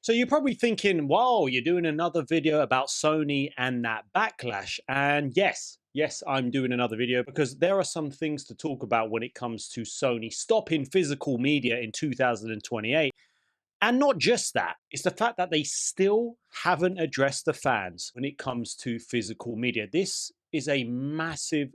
So you're probably thinking, wow, you're doing another video about Sony and that backlash. And yes, I'm doing another video because there are some things to talk about when it comes to Sony stopping physical media in 2028. And not just that, it's the fact that they still haven't addressed the fans when it comes to physical media. This is a massive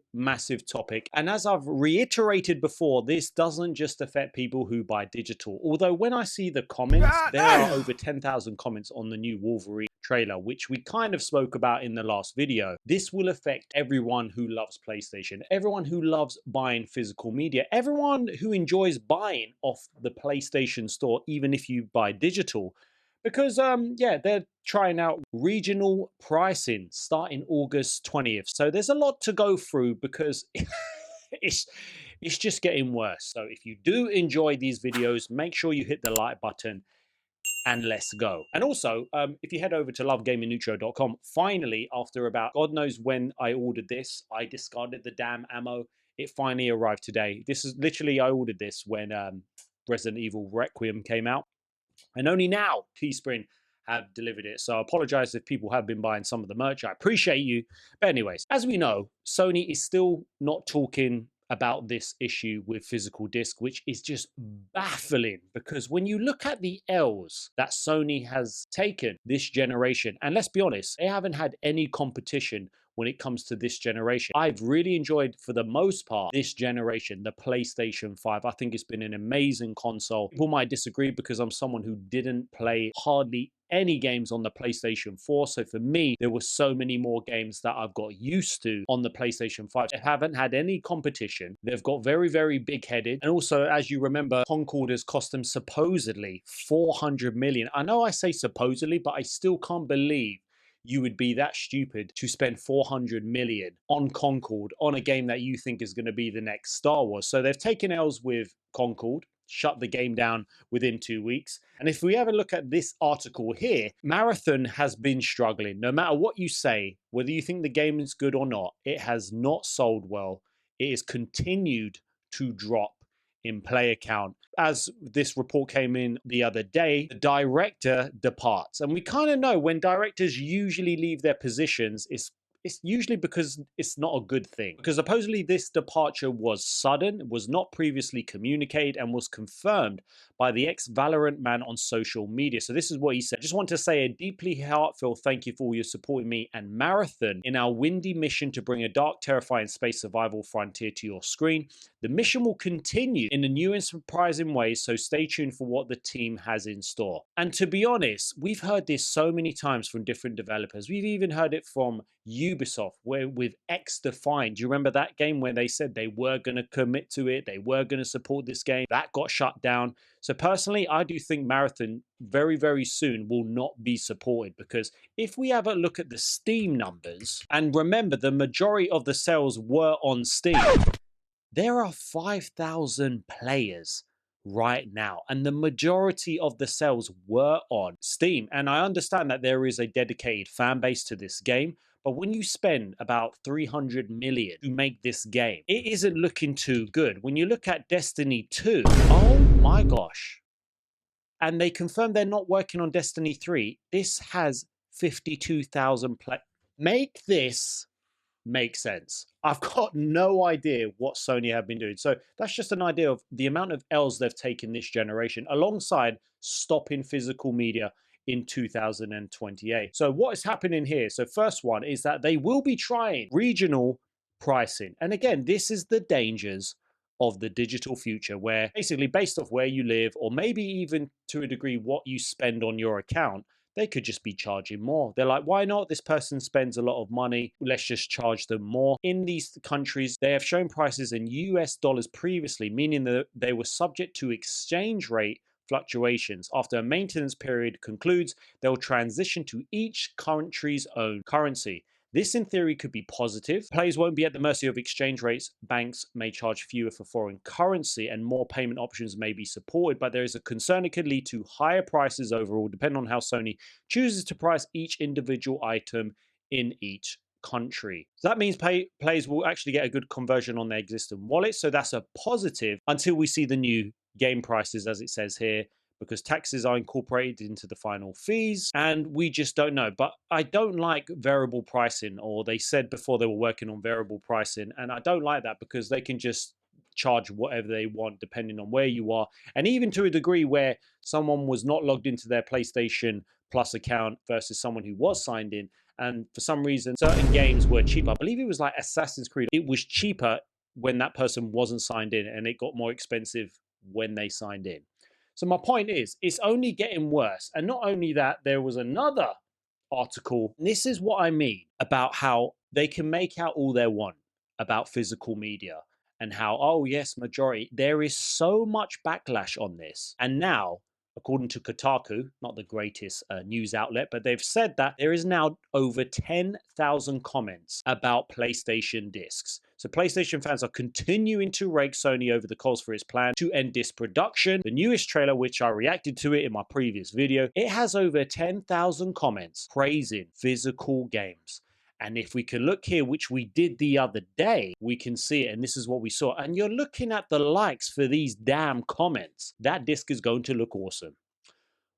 topic. And as I've reiterated before, this doesn't just affect people who buy digital. Although when I see the comments, there are over 10,000 comments on the new Wolverine trailer, which we kind of spoke about in the last video. This will affect everyone who loves PlayStation, everyone who loves buying physical media, everyone who enjoys buying off the PlayStation store, even if you buy digital. Because yeah, they're trying out regional pricing starting August 20th. So there's a lot to go through because it's it's just getting worse. So if you do enjoy these videos, make sure you hit the like button and let's go. And also, if you head over to lovegamingneutro.com, finally, after about God knows when I ordered this, I discarded the damn ammo. It finally arrived today. This is literally, I ordered this when Resident Evil Requiem came out. And only now Teespring have delivered it. So I apologize if people have been buying some of the merch. I appreciate you. But anyways, as we know, Sony is still not talking about this issue with physical disc, which is just baffling because when you look at the L's that Sony has taken this generation, and let's be honest, they haven't had any competition when it comes to this generation. I've really enjoyed, for the most part, this generation, the PlayStation 5. I think it's been an amazing console. People might disagree because I'm someone who didn't play hardly any games on the PlayStation 4. So for me, there were so many more games that I've got used to on the PlayStation 5. They haven't had any competition. They've got very big headed. And also, as you remember, Concord has cost them supposedly 400 million. I know I say supposedly, but I still can't believe you would be that stupid to spend 400 million on Concord on a game that you think is going to be the next Star Wars. So they've taken L's with Concord, shut the game down within 2 weeks. And if we have a look at this article here, Marathon has been struggling. No matter what you say, whether you think the game is good or not, it has not sold well. It has continued to drop in player count. As this report came in the other day, the director departs. And we kind of know when directors usually leave their positions, it's usually because it's not a good thing. Because supposedly this departure was sudden, was not previously communicated, and was confirmed by the ex-Valorant man on social media. So this is what he said. Just want to say a deeply heartfelt thank you for all your supporting me and Marathon in our windy mission to bring a dark, terrifying space survival frontier to your screen. The mission will continue in a new and surprising ways, so stay tuned for what the team has in store. And to be honest, we've heard this so many times from different developers. We've even heard it from Ubisoft, where with X Defined, do you remember that game where they said they were going to commit to it, they were going to support this game? That got shut down. So personally, I do think Marathon very soon will not be supported, because if we have a look at the Steam numbers, and remember the majority of the sales were on Steam, there are 5,000 players right now, and the majority of the sales were on Steam. And I understand that there is a dedicated fan base to this game, but when you spend about 300 million to make this game, it isn't looking too good. When you look at Destiny 2, oh my gosh. And they confirmed they're not working on Destiny 3. This has 52,000 play. Make this make sense. I've got no idea what Sony have been doing. So that's just an idea of the amount of L's they've taken this generation, alongside stopping physical media in 2028. So what is happening here? So first one is that they will be trying regional pricing. And again, this is the dangers of the digital future, where basically based off where you live, or maybe even to a degree what you spend on your account, they could just be charging more. They're like, why not? This person spends a lot of money. Let's just charge them more. In these countries, they have shown prices in US dollars previously, meaning that they were subject to exchange rate fluctuations. After a maintenance period concludes, they'll transition to each country's own currency. This, in theory, could be positive. Players won't be at the mercy of exchange rates. Banks may charge fewer for foreign currency, and more payment options may be supported, but there is a concern it could lead to higher prices overall, depending on how Sony chooses to price each individual item in each country. So that means players will actually get a good conversion on their existing wallet, so that's a positive until we see the new game prices, as it says here. because taxes are incorporated into the final fees, and we just don't know. But I don't like variable pricing, or they said before they were working on variable pricing, and I don't like that because they can just charge whatever they want depending on where you are, and even to a degree where someone was not logged into their PlayStation Plus account versus someone who was signed in, and for some reason certain games were cheaper. I believe it was like Assassin's Creed, it was cheaper when that person wasn't signed in, and it got more expensive when they signed in. So my point is, it's only getting worse. And not only that, there was another article. This is what I mean about how they can make out all they want about physical media, and how, oh yes, majority. There is so much backlash on this. And now, according to Kotaku, not the greatest news outlet, but they've said that there is now over 10,000 comments about PlayStation discs. So PlayStation fans are continuing to rake Sony over the coals for its plan to end disc production. The newest trailer, which I reacted to it in my previous video, it has over 10,000 comments praising physical games. And if we can look here, which we did the other day, we can see it. And this is what we saw. And you're looking at the likes for these damn comments. That disc is going to look awesome.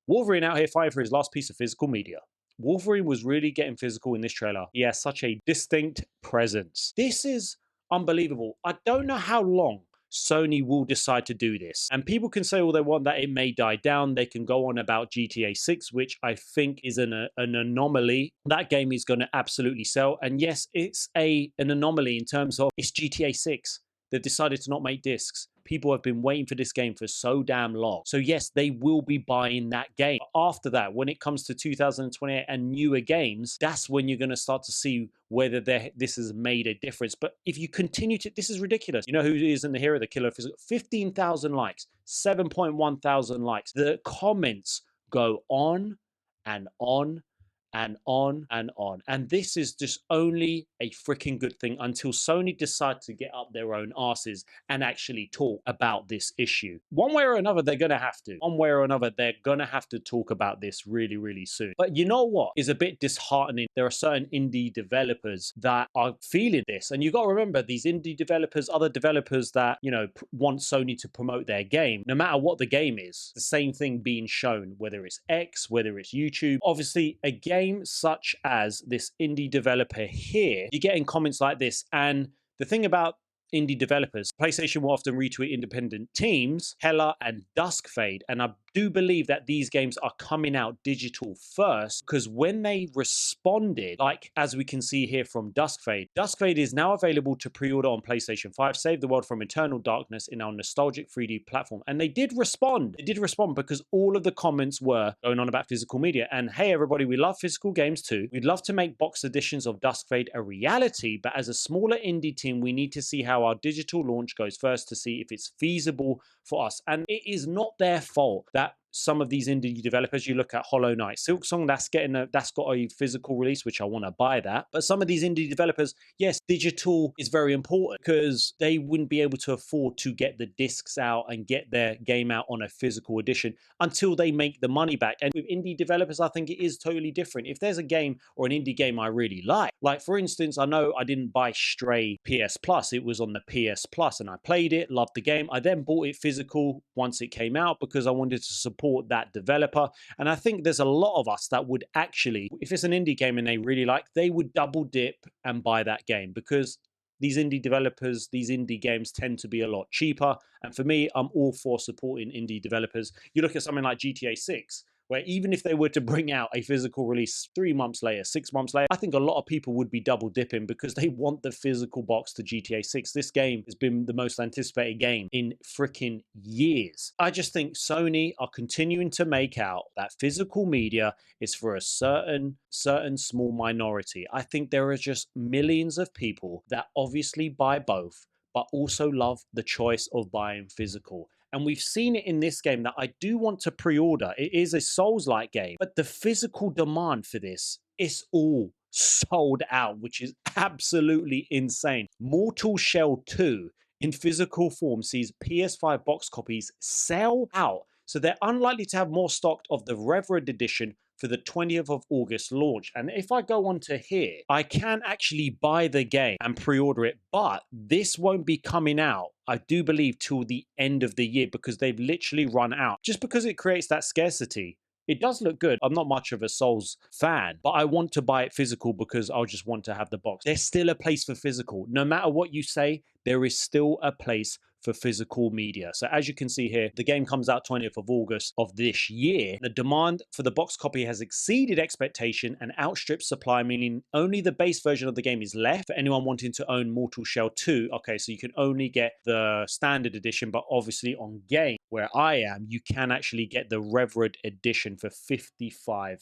Wolverine out here fighting for his last piece of physical media. Wolverine was really getting physical in this trailer. He has such a distinct presence. This is unbelievable. I don't know how long Sony will decide to do this. And people can say all they want that it may die down. They can go on about GTA 6, which I think is an anomaly. That game is going to absolutely sell. And yes, it's an anomaly in terms of it's GTA 6. They've decided to not make discs. People have been waiting for this game for so damn long. So yes, they will be buying that game. After that, when it comes to 2028 and newer games, that's when you're going to start to see whether this has made a difference. But if you continue to, this is ridiculous. You know who isn't the hero, the killer? 15,000 likes, 7.1 thousand likes. The comments go on and on and on and on. And this is just only a freaking good thing until Sony decide to get up their own asses and actually talk about this issue. One way or another, they're going to have to. One way or another, they're going to have to talk about this really, really soon. But you know what is a bit disheartening? There are certain indie developers that are feeling this. And you got to remember, these indie developers, other developers that, you know, want Sony to promote their game, no matter what the game is, the same thing being shown, whether it's X, whether it's YouTube. Obviously, a game such as this indie developer here, you're getting comments like this. And the thing about indie developers, PlayStation will often retweet independent teams, Hella and Duskfade. And I do believe that these games are coming out digital first, because when they responded, like as we can see here from Duskfade, Duskfade is now available to pre-order on PlayStation 5, save the world from eternal darkness in our nostalgic 3D platform. And they did respond. They did respond because all of the comments were going on about physical media. And hey, everybody, we love physical games too. We'd love to make box editions of Duskfade a reality, but as a smaller indie team, we need to see how our digital launch goes first to see if it's feasible for us. And it is not their fault that some of these indie developers, you look at Hollow Knight, Silksong, that's got a physical release, which I want to buy that. But some of these indie developers, yes, digital is very important because they wouldn't be able to afford to get the discs out and get their game out on a physical edition until they make the money back. And with indie developers, I think it is totally different. If there's a game or an indie game I really like for instance, I know I didn't buy Stray PS Plus, it was on the PS Plus, and I played it, loved the game. I then bought it physical once it came out because I wanted to support that developer. And I think there's a lot of us that would actually, if it's an indie game and they really like, they would double dip and buy that game, because these indie developers, these indie games tend to be a lot cheaper. And for me, I'm all for supporting indie developers. You look at something like GTA 6, where even if they were to bring out a physical release 3 months later, 6 months later, I think a lot of people would be double dipping because they want the physical box to GTA 6. This game has been the most anticipated game in freaking years. I just think Sony are continuing to make out that physical media is for a certain small minority. I think there are just millions of people that obviously buy both, but also love the choice of buying physical. And we've seen it in this game that I do want to pre-order. It is a Souls-like game, but the physical demand for this is all sold out, which is absolutely insane. Mortal Shell 2 in physical form sees PS5 box copies sell out. So they're unlikely to have more stock of the Reverend edition for the 20th of August launch. And if I go onto here, I can actually buy the game and pre-order it, but this won't be coming out, I do believe, till the end of the year because they've literally run out. Just because it creates that scarcity. It does look good. I'm not much of a Souls fan, but I want to buy it physical because I'll just want to have the box. There's still a place for physical. No matter what you say, there is still a place for physical media. So as you can see here, the game comes out 20th of August of this year. The demand for the box copy has exceeded expectation and outstripped supply, meaning only the base version of the game is left for anyone wanting to own Mortal Shell 2. Okay, so you can only get the standard edition, but obviously on game, where I am, you can actually get the Reverend edition for £55.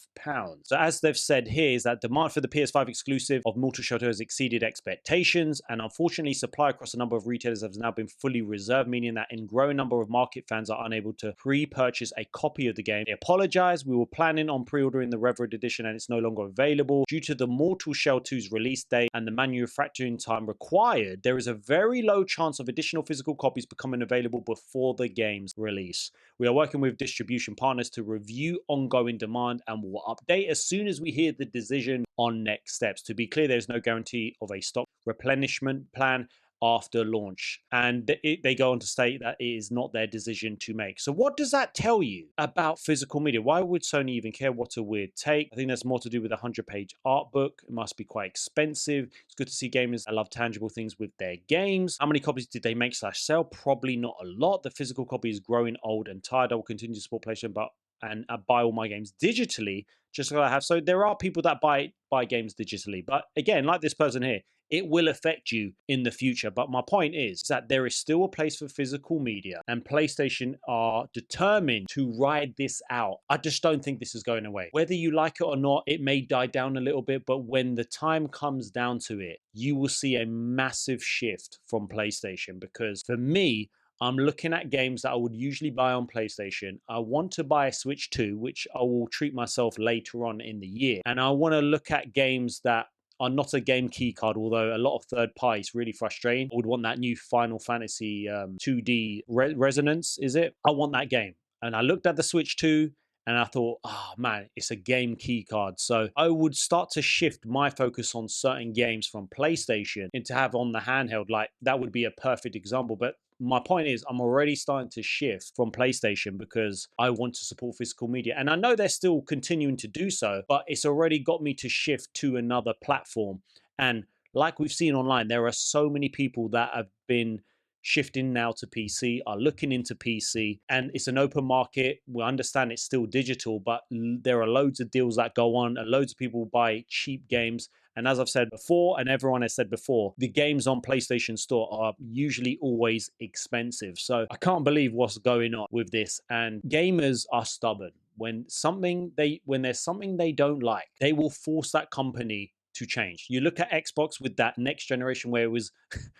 So as they've said here is that demand for the PS5 exclusive of Mortal Shell 2 has exceeded expectations, and unfortunately supply across a number of retailers has now been fully reserved, meaning that a growing number of market fans are unable to pre-purchase a copy of the game. They apologize. We were planning on pre-ordering the Reverend edition and it's no longer available. Due to the Mortal Shell 2's release date and the manufacturing time required, there is a very low chance of additional physical copies becoming available before the game's release. We are working with distribution partners to review ongoing demand and will update as soon as we hear the decision on next steps. To be clear, there's no guarantee of a stock replenishment plan after launch, and they go on to state that it is not their decision to make. So what does that tell you about physical media? Why would Sony even care? What a weird take. I think there's more to do with a 100-page art book. It must be quite expensive. It's good to see gamers that love tangible things with their games. How many copies did they make / sell? Probably not a lot. The physical copy is growing old and tired. I will continue to support PlayStation, but and buy all my games digitally, just like I have. So there are people that buy games digitally, but again, like this person here, it will affect you in the future. But my point is that there is still a place for physical media, and PlayStation are determined to ride this out. I just don't think this is going away. Whether you like it or not, it may die down a little bit, but when the time comes down to it, you will see a massive shift from PlayStation. Because for me, I'm looking at games that I would usually buy on PlayStation. I want to buy a Switch 2, which I will treat myself later on in the year. And I want to look at games that are not a game key card, although a lot of third parties really frustrating. I would want that new Final Fantasy 2D Resonance, is it? I want that game. And I looked at the Switch 2 and I thought, oh man, it's a game key card. So I would start to shift my focus on certain games from PlayStation into have on the handheld. Like that would be a perfect example. But my point is, I'm already starting to shift from PlayStation because I want to support physical media. And I know they're still continuing to do so, but it's already got me to shift to another platform. And like we've seen online, there are so many people that have been shifting now to PC, are looking into PC, and it's an open market. We understand it's still digital, but there are loads of deals that go on, and loads of people buy cheap games. And as I've said before, and everyone has said before, the games on PlayStation Store are usually always expensive. So I can't believe what's going on with this. And gamers are stubborn. When there's something they don't like, they will force that company to change. You look at Xbox with that next generation where it was,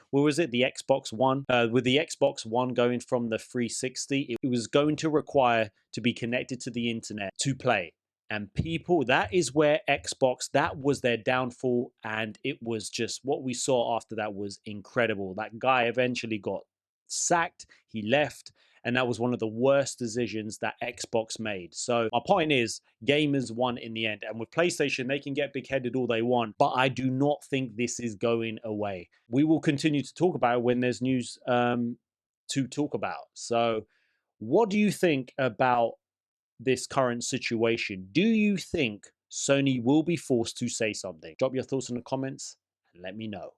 what was it? The Xbox One. With the Xbox One going from the 360, it was going to require to be connected to the internet to play. And people, that is where Xbox, that was their downfall. And it was just what we saw after that was incredible. That guy eventually got sacked, he left. And that was one of the worst decisions that Xbox made. So my point is, gamers won in the end. And with PlayStation, they can get big-headed all they want. But I do not think this is going away. We will continue to talk about it when there's news to talk about. So what do you think about this current situation? Do you think Sony will be forced to say something? Drop your thoughts in the comments and let me know.